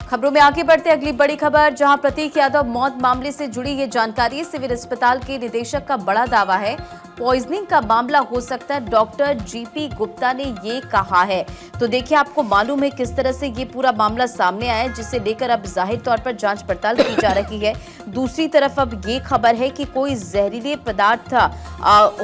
खबरों में आगे बढ़ते अगली बड़ी खबर, जहां प्रतीक यादव मौत मामले से जुड़ी ये जानकारी। सिविल अस्पताल के निदेशक का बड़ा दावा है, पॉइजनिंग का मामला हो सकता है, डॉक्टर जीपी गुप्ता ने ये कहा है। तो देखिए, आपको मालूम है किस तरह से ये पूरा मामला सामने आया है, जिसे लेकर अब जाहिर तौर पर जांच पड़ताल की जा रही है। दूसरी तरफ अब ये खबर है कि कोई जहरीले पदार्थ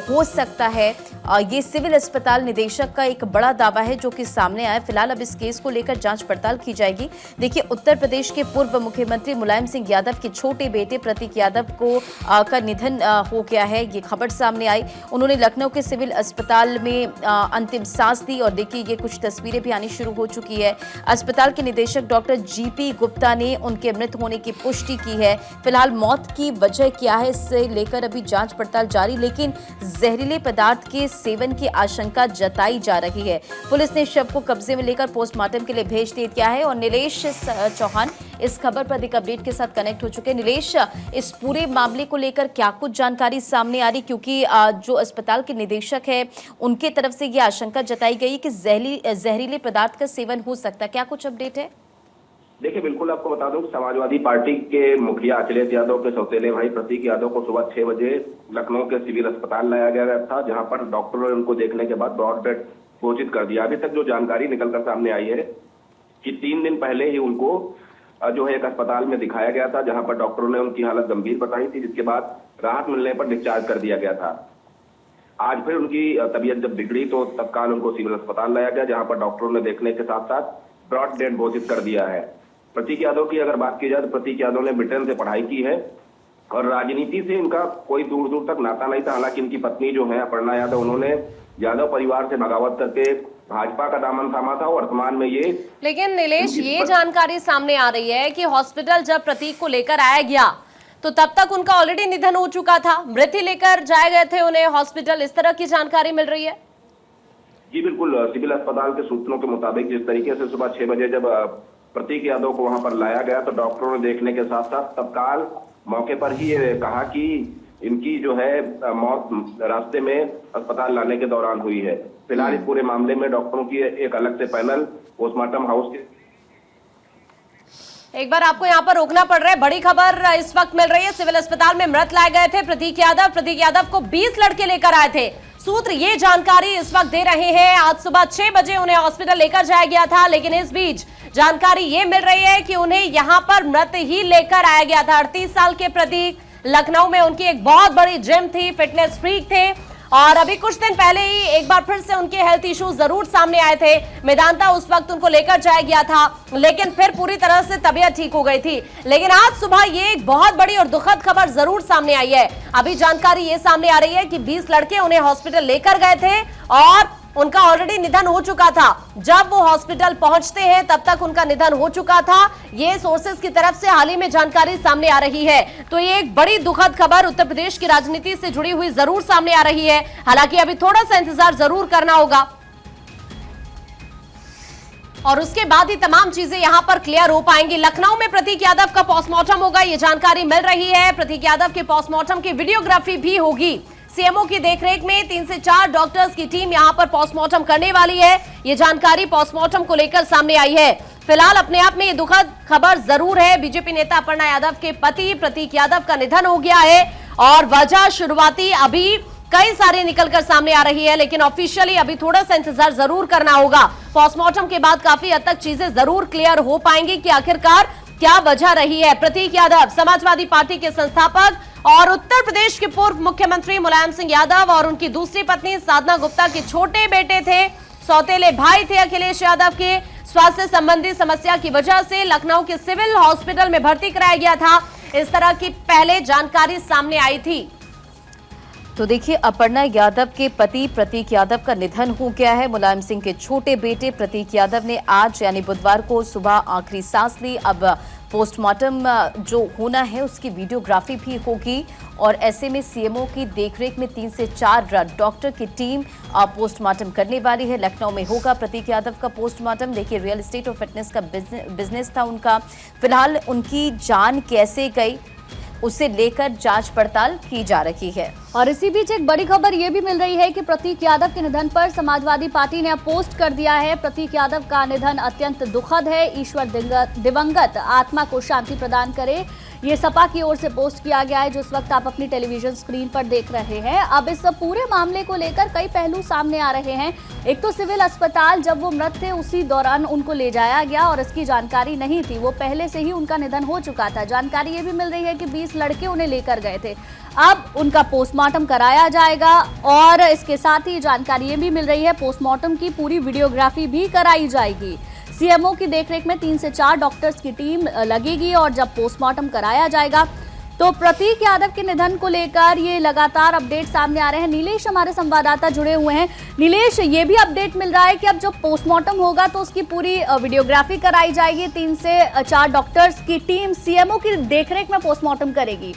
हो सकता है। ये सिविल अस्पताल निदेशक का एक बड़ा दावा है जो कि सामने आया। फिलहाल अब इस केस को लेकर जांच पड़ताल की जाएगी। देखिए, उत्तर प्रदेश के पूर्व मुख्यमंत्री मुलायम सिंह यादव के छोटे बेटे प्रतीक यादव को का निधन हो गया है। ये खबर सामने आई। उन्होंने लखनऊ के सिविल अस्पताल में अंतिम सांस दी और देखिए, ये कुछ तस्वीरें भी आनी शुरू हो चुकी है। अस्पताल के निदेशक डॉक्टर जीपी गुप्ता ने उनके मृत होने की पुष्टि की है। फिलहाल मौत की वजह क्या है, इससे लेकर अभी जांच पड़ताल जारी, लेकिन जहरीले पदार्थ के सेवन की आशंका जताई जा रही है। पुलिस ने शव को कब्जे में लेकर पोस्टमार्टम के लिए भेज दिया है। और नीलेश चौहान इस खबर पर अधिक अपडेट के साथ कनेक्ट हो चुके हैं। नीलेश, इस पूरे मामले को लेकर क्या कुछ जानकारी सामने आ रही, क्योंकि जो अस्पताल के निदेशक है उनके तरफ से ये आशंका जताई गई कि जहरीले पदार्थ का सेवन हो सकता है, क्या कुछ अपडेट है? देखिए, बिल्कुल आपको बता दूं, समाजवादी पार्टी के मुखिया अखिलेश यादव के सौतेले भाई प्रतीक यादव को सुबह 6 बजे लखनऊ के सिविल अस्पताल लाया गया था, जहां पर डॉक्टरों ने उनको देखने के बाद ब्रॉड डेथ घोषित कर दिया। अभी तक जो जानकारी निकलकर सामने आई है कि 3 दिन पहले ही उनको जो है एक अस्पताल में दिखाया गया था, जहां पर डॉक्टरों ने उनकी हालत गंभीर बताई थी, जिसके बाद राहत मिलने पर डिस्चार्ज कर दिया गया था। आज फिर उनकी तबीयत जब बिगड़ी तो तत्काल उनको सिविल अस्पताल लाया गया, जहां पर डॉक्टरों ने देखने के साथ साथ ब्रॉड डेथ घोषित कर दिया है। प्रतीक यादव की अगर बात की जाए तो प्रतीक यादव ने ब्रिटेन से पढ़ाई की है और राजनीति से इनका कोई दूर दूर तक नाता नहीं था। हालांकि इनकी पत्नी जो है अपर्णा यादव, उन्होंने यादव परिवार से बगावत करके भाजपा का दामन थामा था। वर्तमान में ये, लेकिन नीलेश, ये जानकारी सामने आ रही है कि हॉस्पिटल जब प्रतीक को लेकर आया गया तो तब तक उनका ऑलरेडी निधन हो चुका था, मृत्यु लेकर जाए गए थे उन्हें हॉस्पिटल, इस तरह की जानकारी मिल रही है। जी बिल्कुल, सिविल अस्पताल के सूत्रों के मुताबिक जिस तरीके से सुबह 6 बजे जब प्रतीक यादव को वहां पर लाया गया तो डॉक्टरों ने देखने के साथ साथ तत्काल मौके पर ही ये कहा कि इनकी जो है मौत रास्ते में अस्पताल लाने के दौरान हुई है। फिलहाल इस पूरे मामले में डॉक्टरों की एक अलग से पैनल पोस्टमार्टम हाउस के, एक बार आपको यहाँ पर रोकना पड़ रहा है। बड़ी खबर इस वक्त मिल रही है, सिविल अस्पताल में मृत लाए गए थे प्रतीक यादव को 20 लड़के लेकर आए थे। सूत्र ये जानकारी इस वक्त दे रहे हैं। आज सुबह 6 बजे उन्हें हॉस्पिटल लेकर जाया गया था, लेकिन इस बीच जानकारी ये मिल रही है कि उन्हें यहां पर मृत ही लेकर आया गया था। 38 साल के प्रतीक, लखनऊ में उनकी एक बहुत बड़ी जिम थी, फिटनेस फ्रीक थे और अभी कुछ दिन पहले ही एक बार फिर से उनके हेल्थ इश्यूज जरूर सामने आए थे। मेदांता उस वक्त उनको लेकर जाया गया था, लेकिन फिर पूरी तरह से तबीयत ठीक हो गई थी। लेकिन आज सुबह ये एक बहुत बड़ी और दुखद खबर जरूर सामने आई है। अभी जानकारी ये सामने आ रही है कि 20 लड़के उन्हें हॉस्पिटल लेकर गए थे और उनका ऑलरेडी निधन हो चुका था। जब वो हॉस्पिटल पहुंचते हैं तब तक उनका निधन हो चुका था। ये सोर्सेज की तरफ से हाल ही में जानकारी सामने आ रही है। तो ये एक बड़ी दुखद खबर उत्तर प्रदेश की राजनीति से जुड़ी हुई जरूर सामने आ रही है। हालांकि अभी थोड़ा सा इंतजार जरूर करना होगा और उसके बाद ही तमाम चीजें यहां पर क्लियर हो पाएंगी। लखनऊ में प्रतीक यादव का पोस्टमार्टम होगा, ये जानकारी मिल रही है। प्रतीक यादव के पोस्टमार्टम की वीडियोग्राफी भी होगी। सीएमओ की देखरेख में 3 से 4 डॉक्टर्स की टीम यहां पर पोस्टमार्टम करने वाली है। ये जानकारी पोस्टमार्टम को लेकर सामने आई है। फिलहाल अपने आप में ये दुखद खबर जरूर है। बीजेपी नेता अपर्णा यादव के पति प्रतीक यादव का निधन हो गया है और वजह शुरुआती अभी कई सारी निकलकर सामने आ रही है, लेकिन ऑफिशियली अभी थोड़ा सा इंतजार जरूर करना होगा। पोस्टमार्टम के बाद काफी हद तक चीजें जरूर क्लियर हो पाएंगी कि आखिरकार क्या वजह रही है। प्रतीक यादव समाजवादी पार्टी के संस्थापक और उत्तर प्रदेश के पूर्व मुख्यमंत्री मुलायम सिंह यादव और उनकी दूसरी पत्नी साधना गुप्ता के छोटे बेटे थे, सौतेले भाई थे अखिलेश यादव के। स्वास्थ्य संबंधी समस्या की वजह से लखनऊ के सिविल हॉस्पिटल में भर्ती कराया गया था। इस तरह की पहले जानकारी सामने आई थी। तो देखिए, अपर्णा यादव के पति प्रतीक यादव का निधन हो गया है। मुलायम सिंह के छोटे बेटे प्रतीक यादव ने आज यानी बुधवार को सुबह आखिरी सांस ली। अब पोस्टमार्टम जो होना है उसकी वीडियोग्राफी भी होगी और ऐसे में सीएमओ की देखरेख में 3 से 4 डॉक्टर की टीम पोस्टमार्टम करने वाली है। लखनऊ में होगा प्रतीक यादव का पोस्टमार्टम। देखिए, रियल एस्टेट और फिटनेस का बिजनेस था उनका। फिलहाल उनकी जान कैसे गई, उसे लेकर जांच पड़ताल की जा रही है। और इसी बीच एक बड़ी खबर ये भी मिल रही है कि प्रतीक यादव के निधन पर समाजवादी पार्टी ने अब पोस्ट कर दिया है। प्रतीक यादव का निधन अत्यंत दुखद है, ईश्वर दिवंगत आत्मा को शांति प्रदान करे, ये सपा की ओर से पोस्ट किया गया है, जो इस वक्त आप अपनी टेलीविजन स्क्रीन पर देख रहे हैं। अब इस पूरे मामले को लेकर कई पहलू सामने आ रहे हैं। एक तो सिविल अस्पताल जब वो मृत थे उसी दौरान उनको ले जाया गया और इसकी जानकारी नहीं थी, वो पहले से ही उनका निधन हो चुका था। जानकारी ये भी मिल रही है कि 20 लड़के उन्हें लेकर गए थे। अब उनका पोस्टमार्टम कराया जाएगा और इसके साथ ही जानकारी ये भी मिल रही है पोस्टमार्टम की पूरी वीडियोग्राफी भी कराई जाएगी। सीएमओ की देखरेख में 3 से 4 डॉक्टर्स की टीम लगेगी और जब पोस्टमार्टम कराया जाएगा तो प्रतीक यादव के निधन को लेकर ये लगातार अपडेट सामने आ रहे हैं। नीलेश हमारे संवाददाता जुड़े हुए हैं। नीलेश, ये भी अपडेट मिल रहा है कि अब जब पोस्टमार्टम होगा तो उसकी पूरी वीडियोग्राफी कराई जाएगी। 3 से 4 डॉक्टर्स की टीम सीएमओ की देखरेख में पोस्टमार्टम करेगी।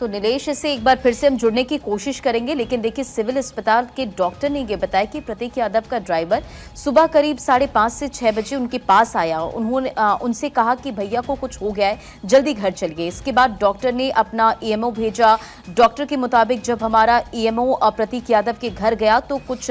तो नीलेश से एक बार फिर से हम जुड़ने की कोशिश करेंगे, लेकिन देखिए सिविल अस्पताल के डॉक्टर ने ये बताया कि प्रतीक यादव का ड्राइवर सुबह करीब 5:30 से 6 बजे उनके पास आया। उन्होंने उनसे कहा कि भैया को कुछ हो गया है, जल्दी घर चलिए। इसके बाद डॉक्टर ने अपना ईएमओ भेजा। डॉक्टर के मुताबिक जब हमारा ईएमओ प्रतीक यादव के घर गया तो कुछ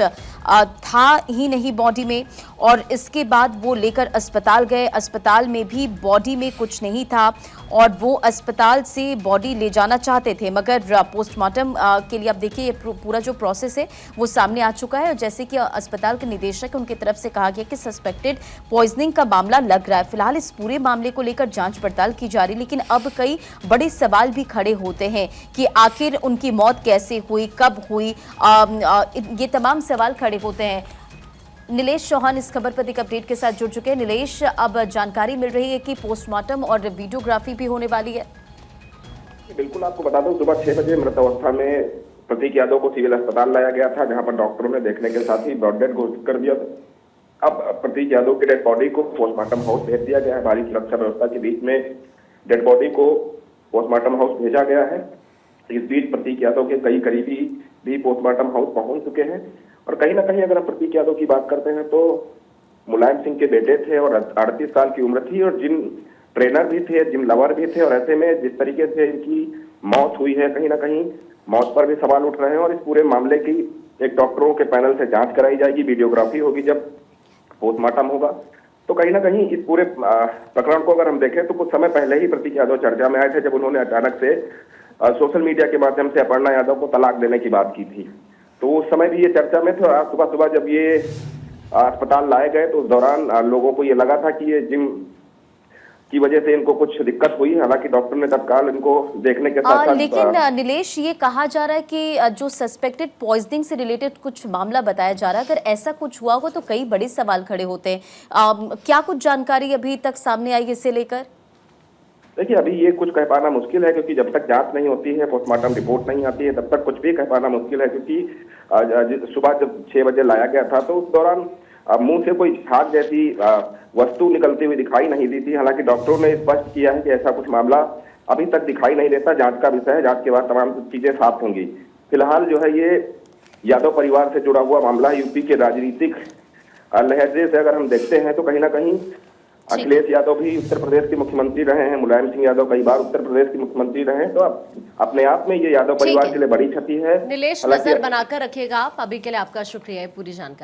था ही नहीं बॉडी में, और इसके बाद वो लेकर अस्पताल गए। अस्पताल में भी बॉडी में कुछ नहीं था और वो अस्पताल से बॉडी ले जाना चाहते थे, मगर पोस्टमार्टम के लिए अब देखिए ये पूरा जो प्रोसेस है वो सामने आ चुका है। और जैसे कि अस्पताल के निदेशक उनकी तरफ से कहा गया कि सस्पेक्टेड पॉइजनिंग का मामला लग रहा है। फिलहाल इस पूरे मामले को लेकर जांच पड़ताल की जा रही, लेकिन अब कई बड़े सवाल भी खड़े होते हैं कि आखिर उनकी मौत कैसे हुई, कब हुई, ये तमाम सवाल खड़े होते हैं। नीलेश चौहान इस खबर पर एक अपडेट के साथ जुड़ चुके हैं। नीलेश, अब जानकारी मिल रही है कि पोस्टमार्टम और वीडियोग्राफी भी होने वाली है। बिल्कुल, आपको बता दूं सुबह 6 बजे मृत अवस्था में प्रतीक यादव को सिविल अस्पताल लाया गया था, जहां पर डॉक्टरों ने देखने के साथ ही ब्रॉड डेड घोषित कर दिया। अब प्रतीक यादव की डेड बॉडी को पोस्टमार्टम हाउस भेज दिया गया है। भारी सुरक्षा व्यवस्था के बीच में डेड बॉडी को पोस्टमार्टम हाउस भेजा गया है। इस बीच प्रतीक यादव के कई करीबी भी पोस्टमार्टम हाउस पहुंच चुके हैं। और कहीं ना कहीं अगर हम प्रतीक यादव की बात करते हैं तो मुलायम सिंह के बेटे थे और 38 साल की उम्र थी, और जिम ट्रेनर भी थे, जिम लवर भी थे, और ऐसे में जिस तरीके से इनकी मौत हुई है, कहीं ना कहीं मौत पर भी सवाल उठ रहे हैं। और इस पूरे मामले की एक डॉक्टरों के पैनल से जांच कराई जाएगी, वीडियोग्राफी होगी, जब पोस्टमार्टम होगा तो कहीं ना कहीं इस पूरे प्रकरण को अगर हम देखें तो कुछ समय पहले ही प्रतीक यादव चर्चा में आए थे, जब उन्होंने अचानक से सोशल मीडिया के माध्यम से अपर्णा यादव को तलाक देने की बात की थी। तो उस समय भी ये चर्चा में थे। और आज सुबह जब ये अस्पताल लाए गए तो उस दौरान लोगों को ये लगा था कि ये जिम की वजह से इनको कुछ दिक्कत हुई। हालांकि डॉक्टर ने तत्काल इनको देखने के साथ लेकिन नीलेश, ये कहा जा रहा है कि जो सस्पेक्टेड पॉइजनिंग से रिलेटेड कुछ मामला बताया जा रहा है, अगर ऐसा कुछ हुआ हो तो कई बड़े सवाल खड़े होते हैं। क्या कुछ जानकारी अभी तक सामने आई इसे लेकर? देखिए, अभी ये कुछ कह पाना मुश्किल है, क्योंकि जब तक जांच नहीं होती है, पोस्टमार्टम रिपोर्ट नहीं आती है, तब तक कुछ भी कह पाना मुश्किल है। क्योंकि सुबह जब 6 बजे लाया गया था तो उस दौरान मुंह से कोई झाग जैसी वस्तु निकलती हुई दिखाई नहीं दी थी। हालांकि डॉक्टरों ने स्पष्ट किया है कि ऐसा कुछ मामला अभी तक दिखाई नहीं देता। जांच का विषय है, जांच के बाद तमाम चीजें साफ होंगी। फिलहाल जो है ये यादव परिवार से जुड़ा हुआ मामला, यूपी के राजनीतिक लहजे से अगर हम देखते हैं तो कहीं ना कहीं अखिलेश यादव भी उत्तर प्रदेश के मुख्यमंत्री रहे हैं, मुलायम सिंह यादव कई बार उत्तर प्रदेश के मुख्यमंत्री रहे हैं। तो अपने आप में ये यादव परिवार के लिए बड़ी क्षति है। नीलेश, नजर बनाकर रखिएगा आप। अभी के लिए आपका शुक्रिया पूरी जानकारी।